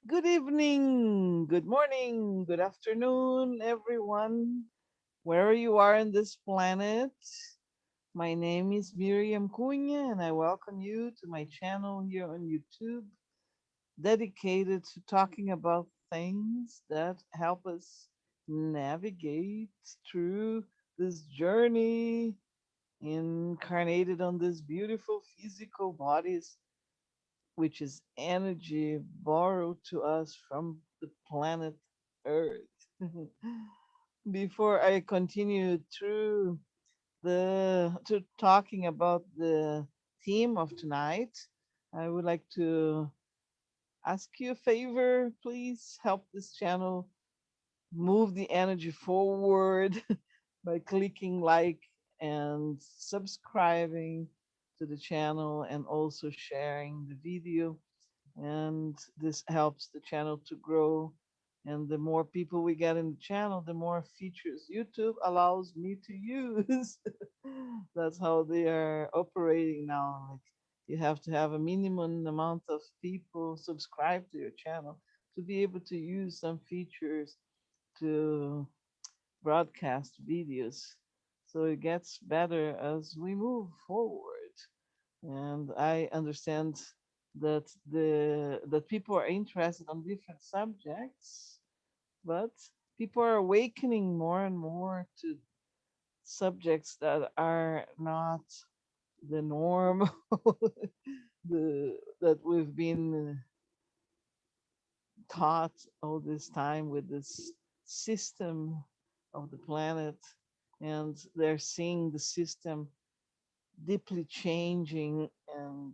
Good evening, good morning, good afternoon, everyone, wherever you are in this planet. My name is Miriam Cunha, and I welcome you to my channel here on YouTube, dedicated to talking about things that help us navigate through this journey incarnated on these beautiful physical bodies, which is energy borrowed to us from the planet Earth. Before I continue through the to talking about the theme of tonight, I would like to ask you a favor. Please help this channel move the energy forward by clicking like and subscribing to the channel and also sharing the video, and this helps the channel to grow. And the more people we get in the channel, the more features YouTube allows me to use. That's how they are operating now. Like, you have to have a minimum amount of people subscribe to your channel to be able to use some features to broadcast videos. So it gets better as we move forward. And I understand that people are interested on different subjects, but people are awakening more and more to subjects that are not the norm, that we've been taught all this time with this system of the planet, and they're seeing the system deeply changing and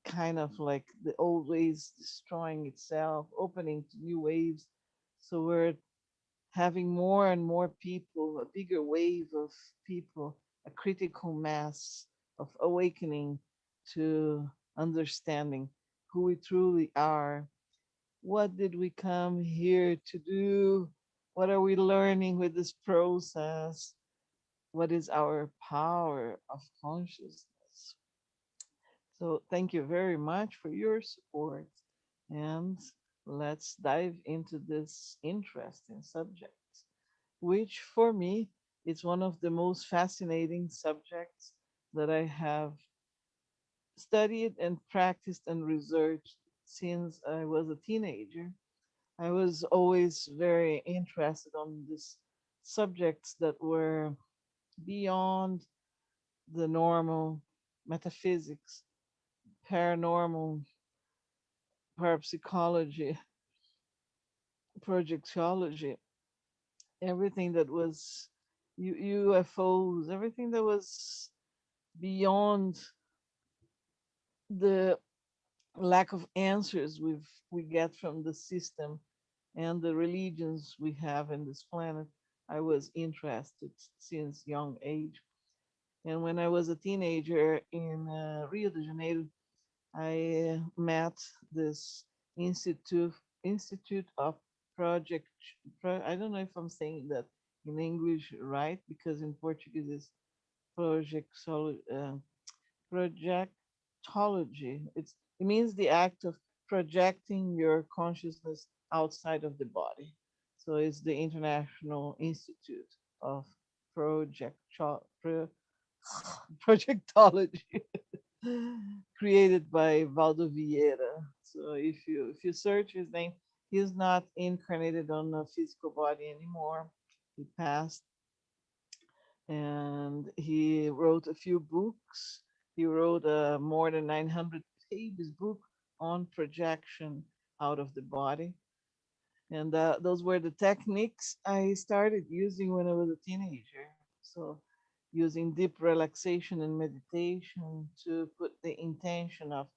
kind of like the old ways destroying itself, opening to new waves. So we're having more and more people, a bigger wave of people, a critical mass of awakening to understanding who we truly are. What did we come here to do? What are we learning with this process? What is our power of consciousness? So thank you very much for your support. And let's dive into this interesting subject, which for me is one of the most fascinating subjects that I have studied and practiced and researched since I was a teenager. I was always very interested on these subjects that were beyond the normal: metaphysics, paranormal, parapsychology, projectology, everything that was UFOs, everything that was beyond the lack of answers we get from the system and the religions we have in this planet. I was interested since young age. And when I was a teenager in Rio de Janeiro, I met this institute institute of project. I don't know if I'm saying that in English right, because in Portuguese it's project projectology. It means the act of projecting your consciousness outside of the body. So it's the International Institute of Project Projectology, created by Valdo Vieira. So if you search his name, he's not incarnated on a physical body anymore. He passed, and he wrote a few books. He wrote a more than 900 pages book on projection out of the body. And those were the techniques I started using when I was a teenager. So, using deep relaxation and meditation to put the intention of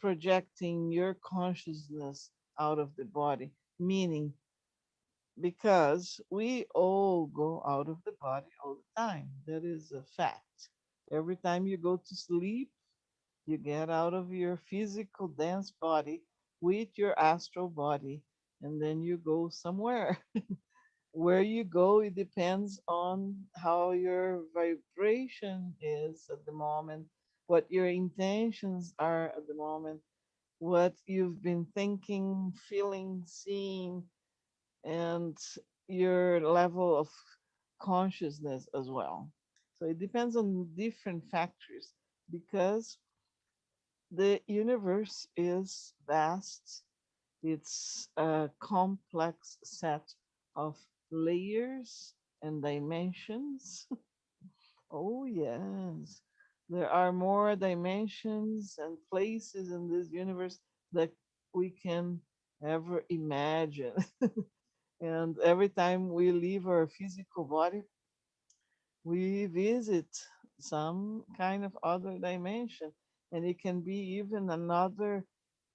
projecting your consciousness out of the body, meaning because we all go out of the body all the time. That is a fact. Every time you go to sleep, you get out of your physical dense body with your astral body, and then you go somewhere. Where you go, it depends on how your vibration is at the moment, what your intentions are at the moment. what you've been thinking, feeling, seeing, and your level of consciousness as well. So it depends on different factors because the universe is vast. It's a complex set of layers and dimensions. Oh, yes. There are more dimensions and places in this universe that we can ever imagine. And every time we leave our physical body, we visit some kind of other dimension. And it can be even another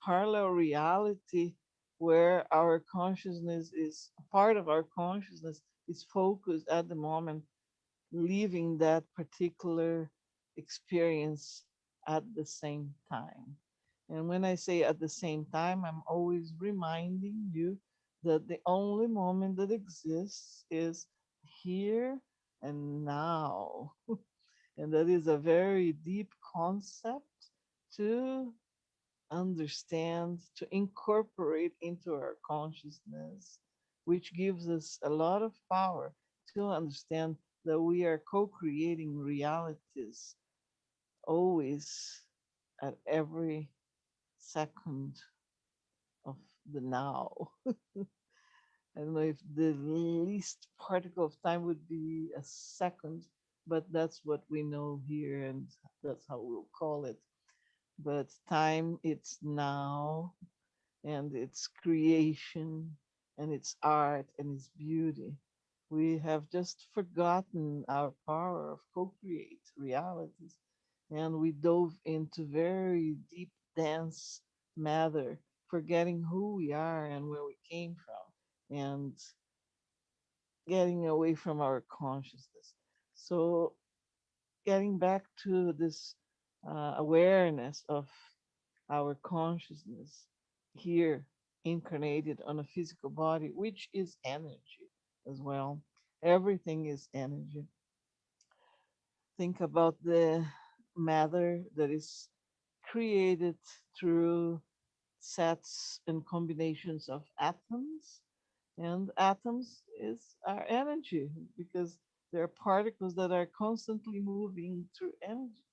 parallel reality where our consciousness is part of our consciousness is focused at the moment living that particular experience at the same time. And when I say at the same time, I'm always reminding you that the only moment that exists is here and now. And that is a very deep concept to understand, to incorporate into our consciousness, which gives us a lot of power to understand that we are co creating realities always at every second of the now. I don't know if the least particle of time would be a second, but that's what we know here, and that's how we'll call it. But time, it's now, and its creation and its art and its beauty. We have just forgotten our power of co create realities, and we dove into very deep, dense matter, forgetting who we are and where we came from, and getting away from our consciousness. So, getting back to this awareness of our consciousness here incarnated on a physical body, which is energy as well. Everything is energy. Think about the matter that is created through sets and combinations of atoms. And atoms is our energy because there are particles that are constantly moving through energy.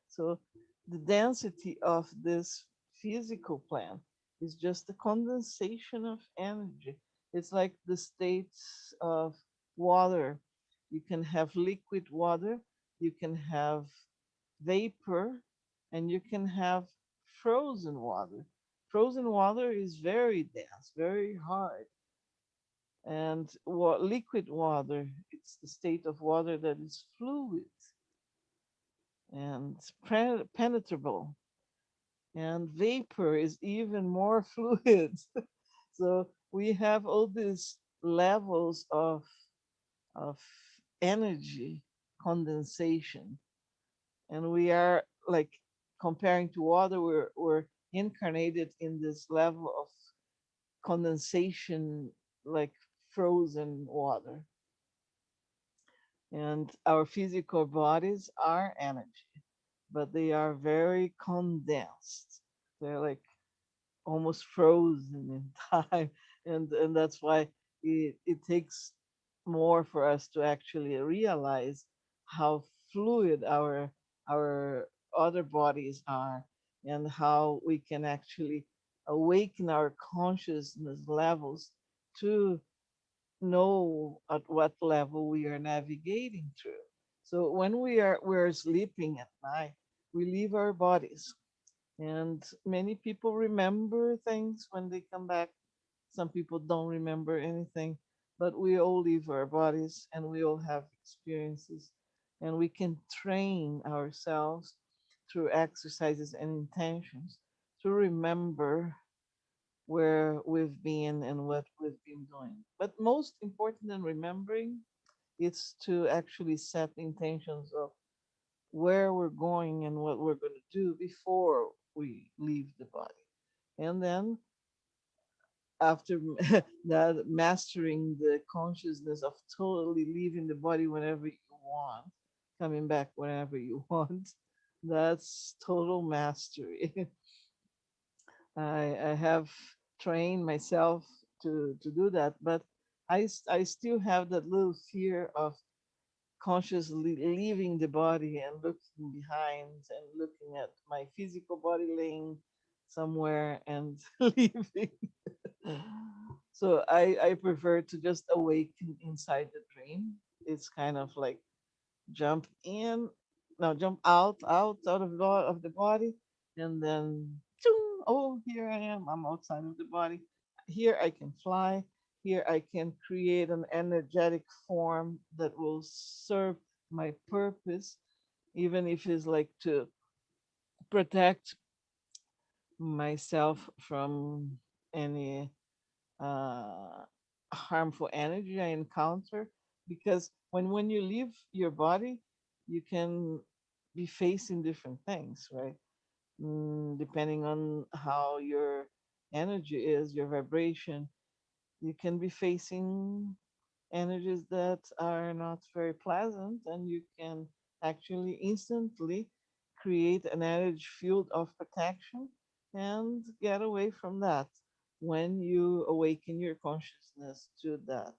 So the density of this physical plane is just a condensation of energy. It's like the states of water. You can have liquid water, you can have vapor, and you can have frozen water. Frozen water is very dense, very hard. And liquid water, it's the state of water that is fluid and penetrable, and vapor is even more fluid. So we have all these levels of energy condensation, and we are like comparing to water, we're incarnated in this level of condensation, like frozen water. And our physical bodies are energy, but they are very condensed. They're like almost frozen in time, and that's why it takes more for us to actually realize how fluid our other bodies are, and how we can actually awaken our consciousness levels to know at what level we are navigating through. So when we're sleeping at night, we leave our bodies, and many people remember things when they come back. Some people don't remember anything, but we all leave our bodies and we all have experiences. And we can train ourselves through exercises and intentions to remember where we've been and what we've been doing. But most important than remembering is to actually set intentions of where we're going and what we're going to do before we leave the body. And then after that, mastering the consciousness of totally leaving the body whenever you want, coming back whenever you want, that's total mastery. I have trained myself to do that, but I still have that little fear of consciously leaving the body and looking behind and looking at my physical body laying somewhere and leaving. So I prefer to just awaken inside the dream. It's kind of like jump in, no, jump out of of the body, and then, chung, oh, here I am. I'm outside of the body. Here I can fly. Here I can create an energetic form that will serve my purpose, even if it's like to protect myself from any uh, harmful energy I encounter. Because when you leave your body, you can be facing different things, right? Depending on how your energy is, your vibration, you can be facing energies that are not very pleasant, and you can actually instantly create an energy field of protection and get away from that when you awaken your consciousness to that,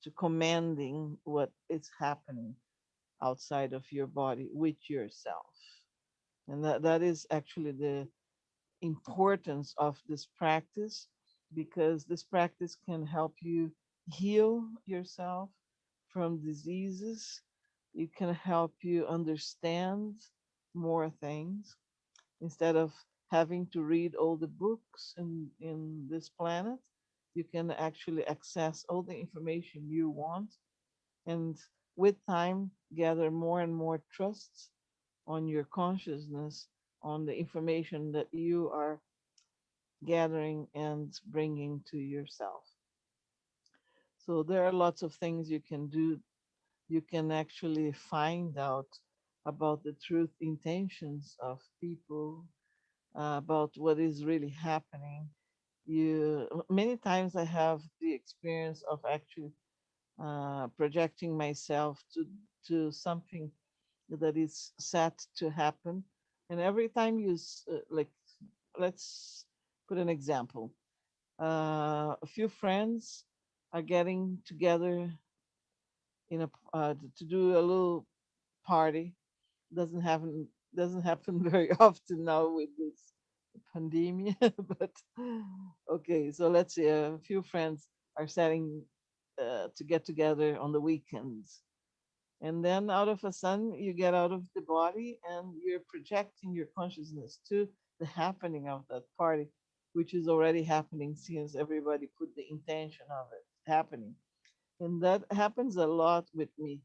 to commanding what is happening outside of your body with yourself. And that is actually the importance of this practice, because this practice can help you heal yourself from diseases. It can help you understand more things instead of having to read all the books in this planet. You can actually access all the information you want, and with time gather more and more trust on your consciousness, on the information that you are gathering and bringing to yourself. So there are lots of things you can do. You can actually find out about the truth intentions of people, about what is really happening. You Many times I have the experience of actually projecting myself to something that is set to happen, and every time like, let's put an example. A few friends are getting together to do a little party. Doesn't happen very often now with this pandemic, but okay. So let's say a few friends are setting to get together on the weekends, and then out of a sudden you get out of the body and you're projecting your consciousness to the happening of that party, which is already happening since everybody put the intention of it happening. And that happens a lot with me.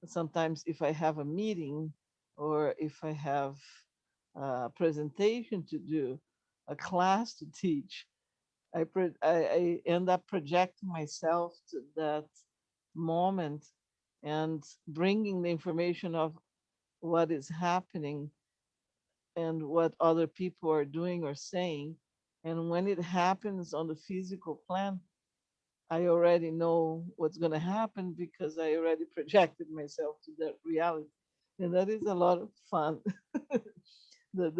Sometimes if I have a meeting, or if I have a presentation to do, a class to teach, I end up projecting myself to that moment and bringing the information of what is happening and what other people are doing or saying. And when it happens on the physical plan, I already know what's going to happen because I already projected myself to that reality. And that is a lot of fun. The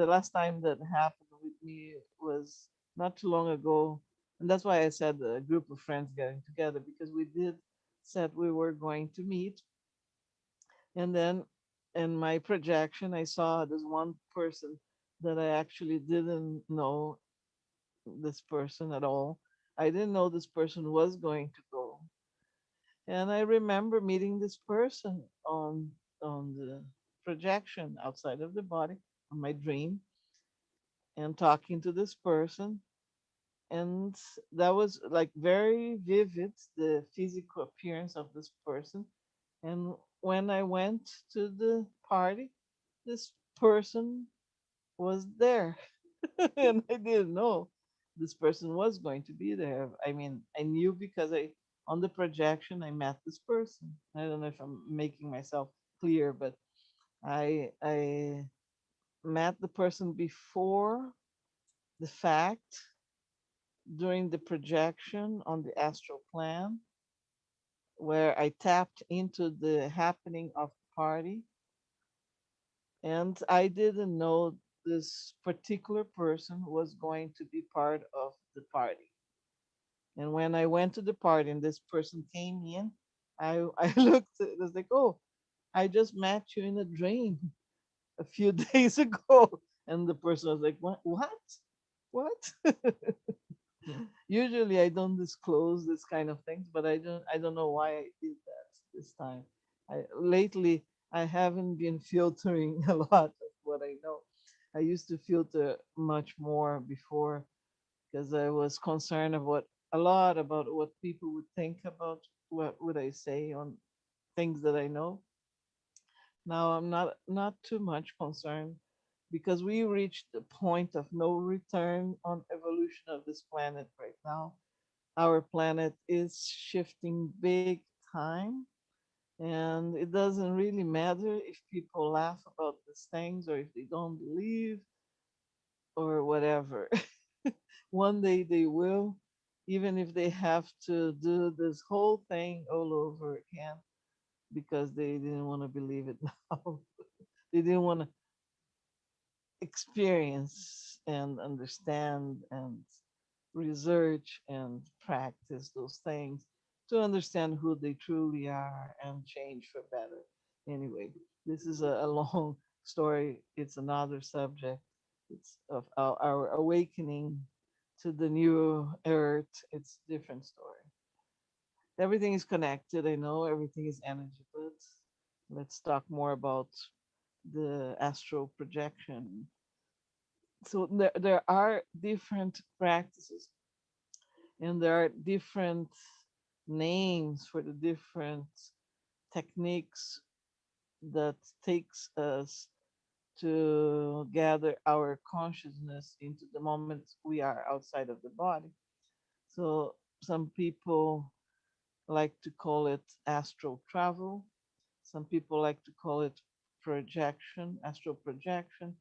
last time that happened with me was not too long ago. And that's why I said a group of friends getting together, because we did said we were going to meet. And then in my projection, I saw this one person that I actually didn't know this person at all. I didn't know this person was going to go. And I remember meeting this person on the projection outside of the body, on my dream, and talking to this person. And that was like very vivid, the physical appearance of this person. And when I went to the party, this person was there. And I didn't know this person was going to be there. I mean, I knew because on the projection, I met this person. I don't know if I'm making myself clear, but I met the person before the fact, during the projection on the astral plan, where I tapped into the happening of the party. And I didn't know. this particular person was going to be part of the party. And when I went to the party and this person came in, I looked, it was like, oh, I just met you in a dream a few days ago. And the person was like, what? What? What? Usually I don't disclose this kind of things, but I don't know why I did that this time. Lately I haven't been filtering a lot of what I know. I used to filter much more before because I was concerned about a lot about what people would think about what would I say on things that I know. Now I'm not too much concerned because we reached the point of no return on evolution of this planet right now. Our planet is shifting big time, and it doesn't really matter if people laugh about these things or if they don't believe or whatever. One day they will, even if they have to do this whole thing all over again because they didn't want to believe it now. They didn't want to experience and understand and research and practice those things to understand who they truly are and change for better. Anyway, this is a long story. It's another subject. It's of our awakening to the new earth. It's a different story. Everything is connected. I know everything is energy, but let's talk more about the astral projection. So there are different practices and there are different names for the different techniques that takes us to gather our consciousness into the moment we are outside of the body. So some people like to call it astral travel. Some people like to call it projection, astral projection,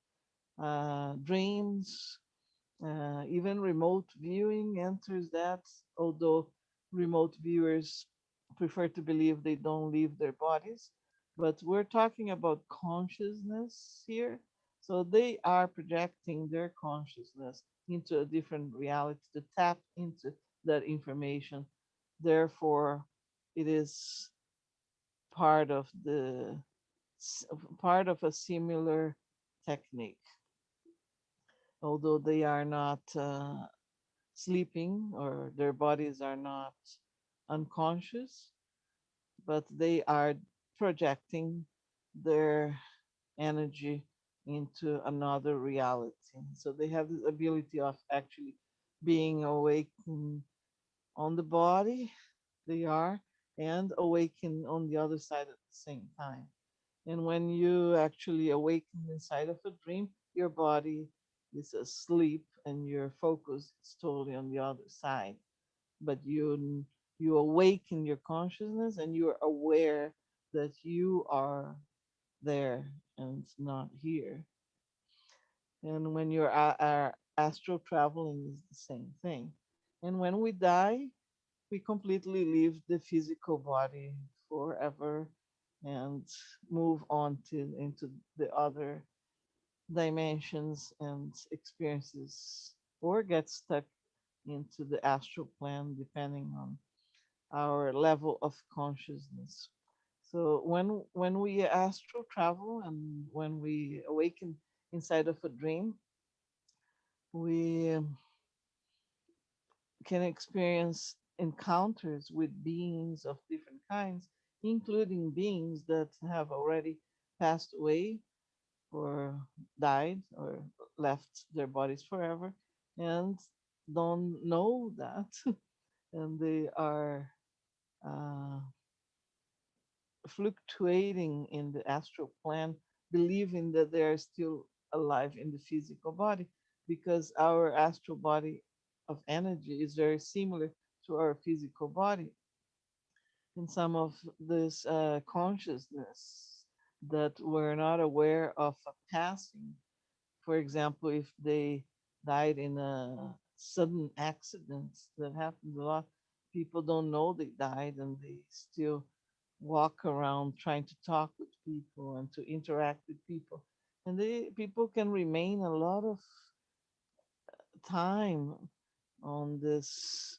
dreams. Even remote viewing enters that, although remote viewers prefer to believe they don't leave their bodies. But we're talking about consciousness here. So they are projecting their consciousness into a different reality to tap into that information. Therefore, it is part of the part of a similar technique, although they are not sleeping or their bodies are not unconscious, but they are projecting their energy into another reality. So they have this ability of actually being awakened on the body, they are, and awakened on the other side at the same time. And when you actually awaken inside of a dream, your body is asleep and your focus is totally on the other side. But you awaken your consciousness and you are aware that you are there and it's not here. And when you're astral traveling is the same thing. And when we die, we completely leave the physical body forever and move on to into the other dimensions and experiences or get stuck into the astral plane depending on our level of consciousness. So when we astral travel and when we awaken inside of a dream, we can experience encounters with beings of different kinds, including beings that have already passed away or died or left their bodies forever and don't know that. And they are uh, fluctuating in the astral plane, believing that they are still alive in the physical body because our astral body of energy is very similar to our physical body. And some of this consciousness that we're not aware of a passing, for example, if they died in a sudden accident that happens a lot, people don't know they died and they still walk around trying to talk with people and to interact with people. And people can remain a lot of time on this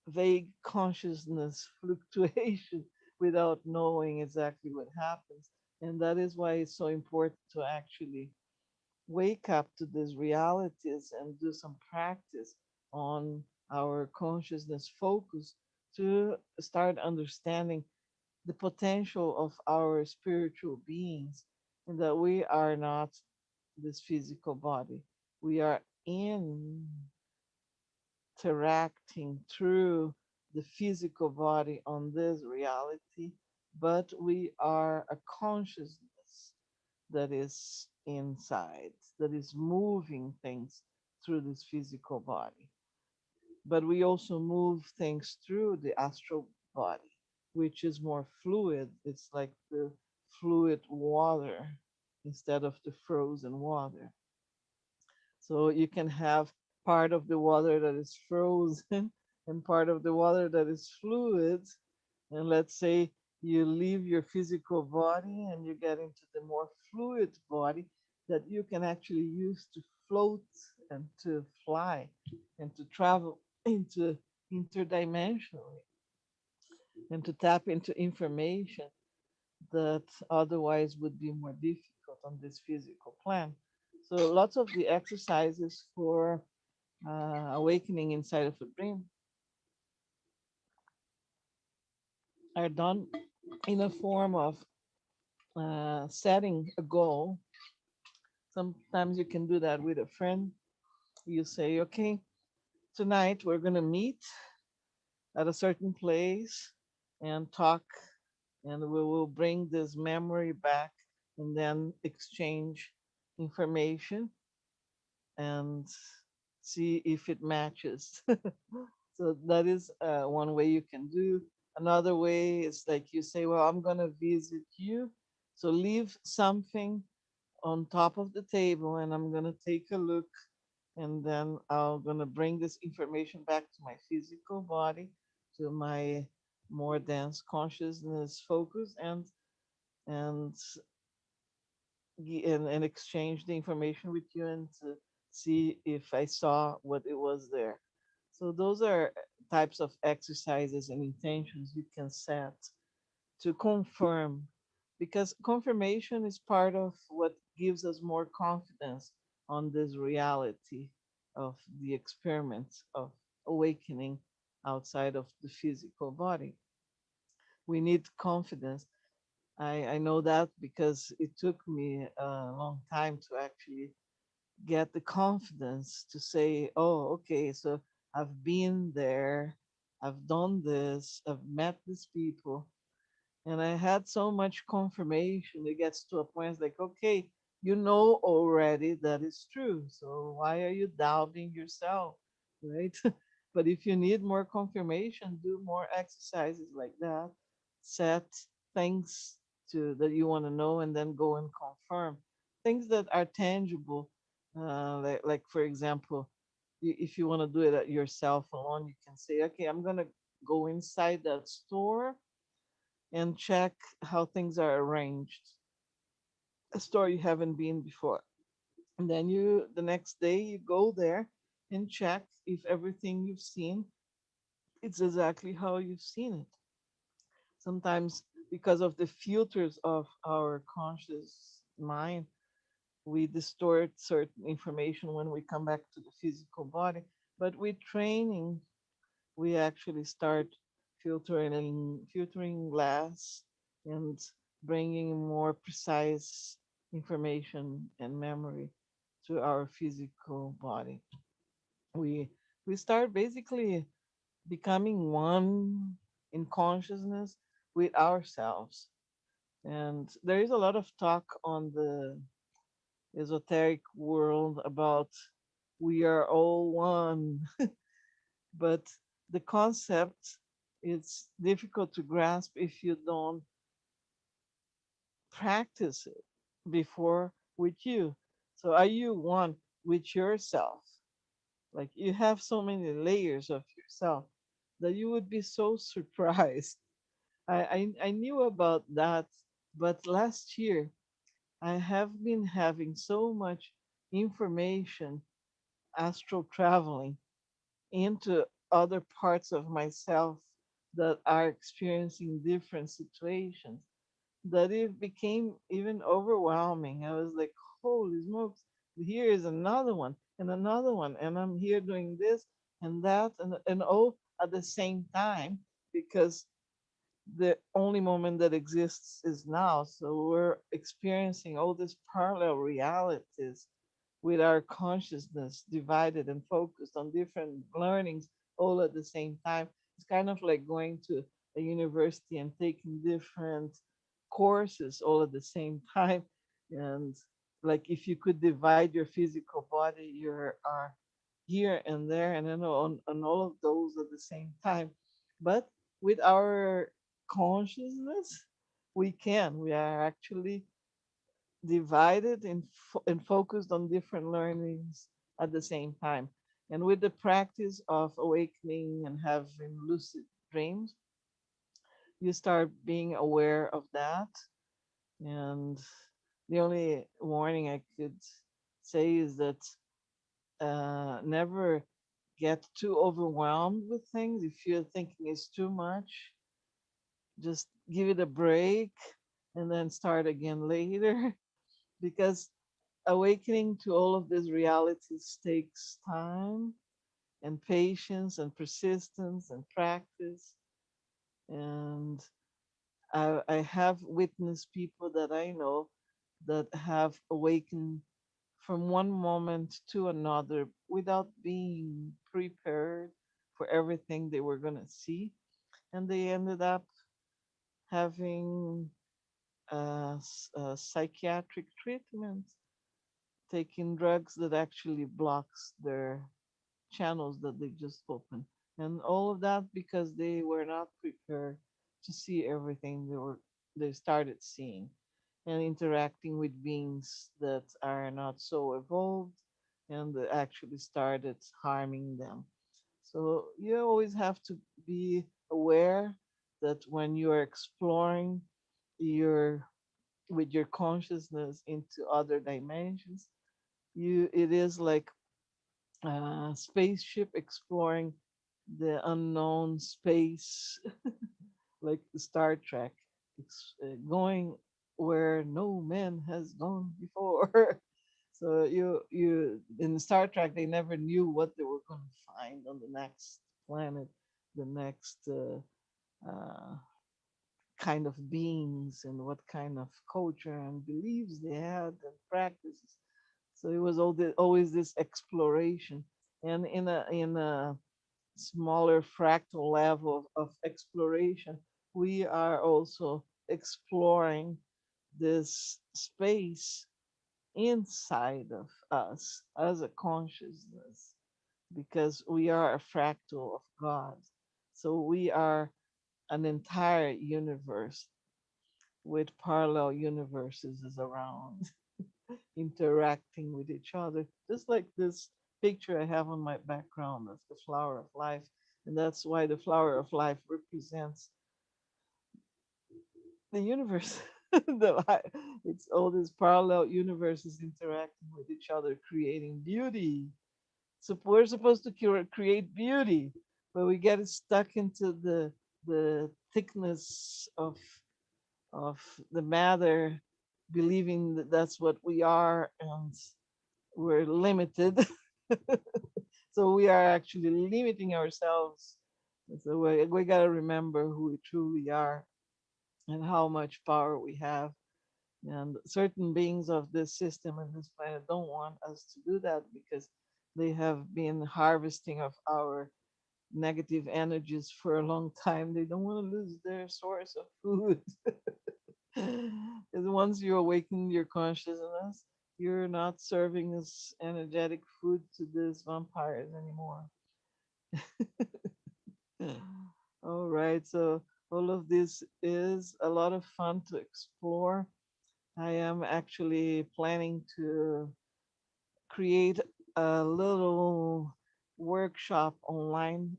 vague consciousness fluctuation without knowing exactly what happens. And that is why it's so important to actually wake up to these realities and do some practice on our consciousness focus to start understanding the potential of our spiritual beings and that we are not this physical body. We are interacting through the physical body on this reality, but we are a consciousness that is inside, that is moving things through this physical body. But we also move things through the astral body, which is more fluid. It's like the fluid water instead of the frozen water. So you can have part of the water that is frozen and part of the water that is fluid. And let's say you leave your physical body and you get into the more fluid body that you can actually use to float and to fly and to travel into interdimensionally and to tap into information that otherwise would be more difficult on this physical plan. So lots of the exercises for awakening inside of a dream are done in a form of setting a goal. Sometimes you can do that with a friend. You say, okay, tonight we're going to meet at a certain place and talk, and we will bring this memory back and then exchange information and see if it matches. So that is one way you can do. Another way is like you say, well, I'm going to visit you. So leave something on top of the table and I'm going to take a look and then I'm going to bring this information back to my physical body, to my more dense consciousness focus and and exchange the information with you and to see if I saw what it was there. So those are types of exercises and intentions you can set to confirm, because confirmation is part of what gives us more confidence on this reality of the experiment of awakening outside of the physical body. We need confidence. I know that because it took me a long time to actually get the confidence to say, oh, okay, so I've been there, I've done this, I've met these people, and I had so much confirmation. It gets to a point it's like, okay, you know already that is true. So why are you doubting yourself? Right? But if you need more confirmation, do more exercises like that. Set things to that you want to know and then go and confirm. Things that are tangible. Like for example, if you want to do it at yourself alone, you can say, okay, I'm gonna go inside that store and check how things are arranged. A store you haven't been before. And then the next day, you go there and check if everything you've seen, it's exactly how you've seen it. Sometimes, because of the filters of our conscious mind, we distort certain information when we come back to the physical body. But with training, we actually start filtering less and bringing more precise information and memory to our physical body. We we start basically becoming one in consciousness with ourselves. And there is a lot of talk on the esoteric world about we are all one, but the concept it's difficult to grasp if you don't practice it before with you. So are you one with yourself? Like you have so many layers of yourself that you would be so surprised. I knew about that, but last year I have been having so much information, astral traveling into other parts of myself that are experiencing different situations, that it became even overwhelming. I was like, holy smokes, here is another one, and I'm here doing this and that and all at the same time, because the only moment that exists is now. So we're experiencing all these parallel realities with our consciousness divided and focused on different learnings all at the same time. It's kind of like going to a university and taking different courses all at the same time. And like if you could divide your physical body, you are here and there and then on all of those at the same time. But with our consciousness, we are actually divided and focused on different learnings at the same time. And with the practice of awakening and having lucid dreams, you start being aware of that. And the only warning I could say is that never get too overwhelmed with things. If you're thinking it's too much, just give it a break and then start again later. Because awakening to all of these realities takes time and patience and persistence and practice. And I have witnessed people that I know that have awakened from one moment to another without being prepared for everything they were going to see. And they ended up having psychiatric treatment, taking drugs that actually blocks their channels that they just opened. And all of that because they were not prepared to see everything they started seeing and interacting with beings that are not so evolved and that actually started harming them. So you always have to be aware that when you are exploring your with your consciousness into other dimensions, it is like a spaceship exploring the unknown space, like the Star Trek. It's going where no man has gone before. So you in Star Trek they never knew what they were going to find on the next planet, the next kind of beings and what kind of culture and beliefs they had and practices. So it was always this exploration, and in a smaller fractal level of exploration, we are also exploring this space inside of us as a consciousness, because we are a fractal of God. So we are an entire universe with parallel universes is around interacting with each other, just like this picture I have on my background of the flower of life. And that's why the flower of life represents the universe. It's all these parallel universes interacting with each other, creating beauty. So we're supposed to create beauty, but we get stuck into the thickness of the matter, believing that that's what we are, and we're limited. So we are actually limiting ourselves. So we got to remember who we truly are and how much power we have. And certain beings of this system and this planet don't want us to do that because they have been harvesting of our negative energies for a long time. They don't want to lose their source of food. Because once you awaken your consciousness, you're not serving as energetic food to these vampires anymore. All right, so all of this is a lot of fun to explore. I am actually planning to create a little workshop online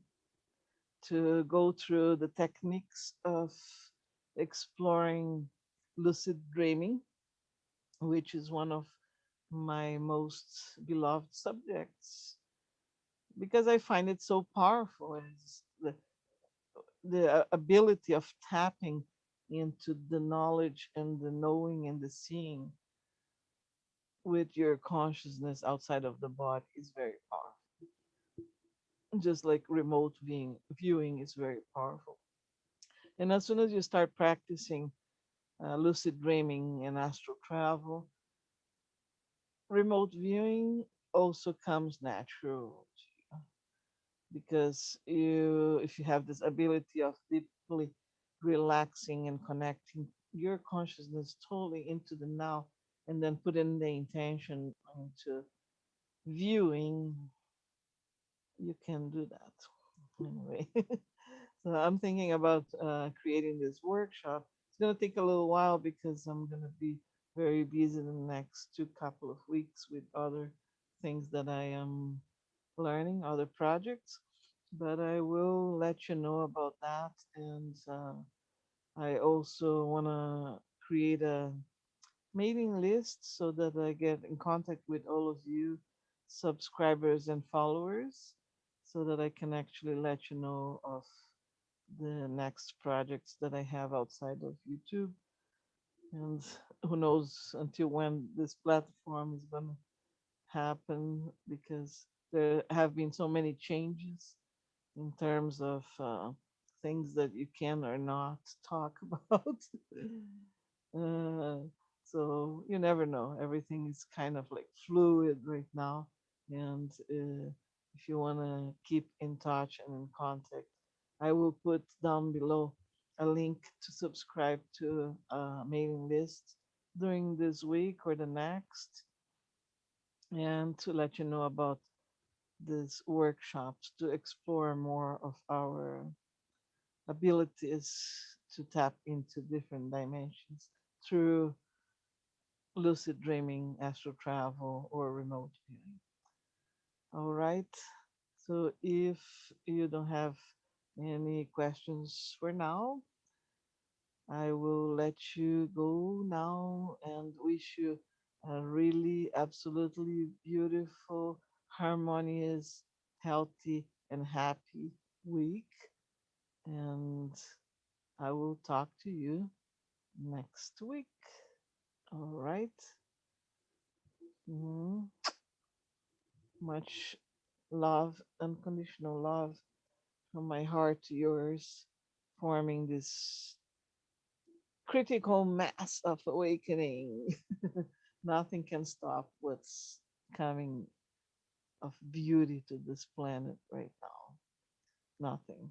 to go through the techniques of exploring lucid dreaming. which is one of my most beloved subjects because I find it so powerful. And it's the ability of tapping into the knowledge and the knowing and the seeing with your consciousness outside of the body is very powerful. Just like remote viewing is very powerful. And as soon as you start practicing lucid dreaming and astral travel, remote viewing also comes natural to you because if you have this ability of deeply relaxing and connecting your consciousness totally into the now and then put in the intention into viewing, you can do that anyway. So I'm thinking about creating this workshop. It's going to take a little while because I'm going to be very busy in the next two couple of weeks with other things that I am learning, other projects. But I will let you know about that. And I also want to create a mailing list so that I get in contact with all of you subscribers and followers so that I can actually let you know of the next projects that I have outside of YouTube. And who knows until when this platform is going to happen because there have been so many changes in terms of things that you can or not talk about. uh, so you never know. Everything is kind of like fluid right now. And if you want to keep in touch and in contact, I will put down below a link to subscribe to a mailing list during this week or the next, and to let you know about these workshops to explore more of our abilities to tap into different dimensions through lucid dreaming, astral travel, or remote viewing. All right. So if you don't have any questions for now, I will let you go now and wish you a really absolutely beautiful, harmonious, healthy, and happy week. And I will talk to you next week. All right. Mhm. Much love, unconditional love from my heart to yours, forming this critical mass of awakening. Nothing can stop what's coming of beauty to this planet right now. Nothing.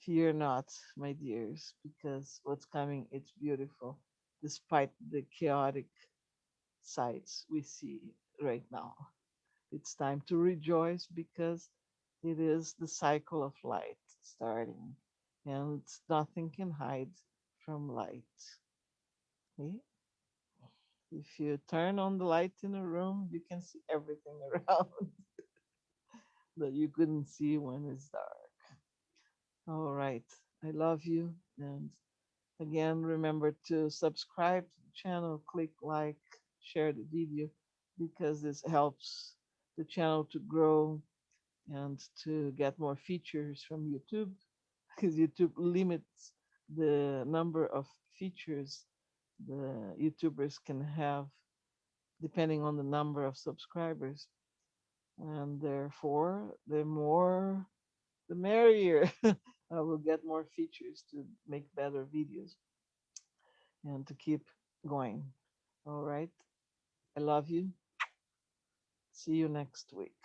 Fear not, my dears, because what's coming, it's beautiful, despite the chaotic sights we see right now. It's time to rejoice because it is the cycle of light starting, and nothing can hide from light. Okay? If you turn on the light in a room, you can see everything around that you couldn't see when it's dark. All right. I love you. And again, remember to subscribe to the channel, click like, share the video because this helps the channel to grow and to get more features from YouTube because YouTube limits the number of features the YouTubers can have depending on the number of subscribers. And therefore, the more, the merrier. I will get more features to make better videos and to keep going. All right. I love you. See you next week.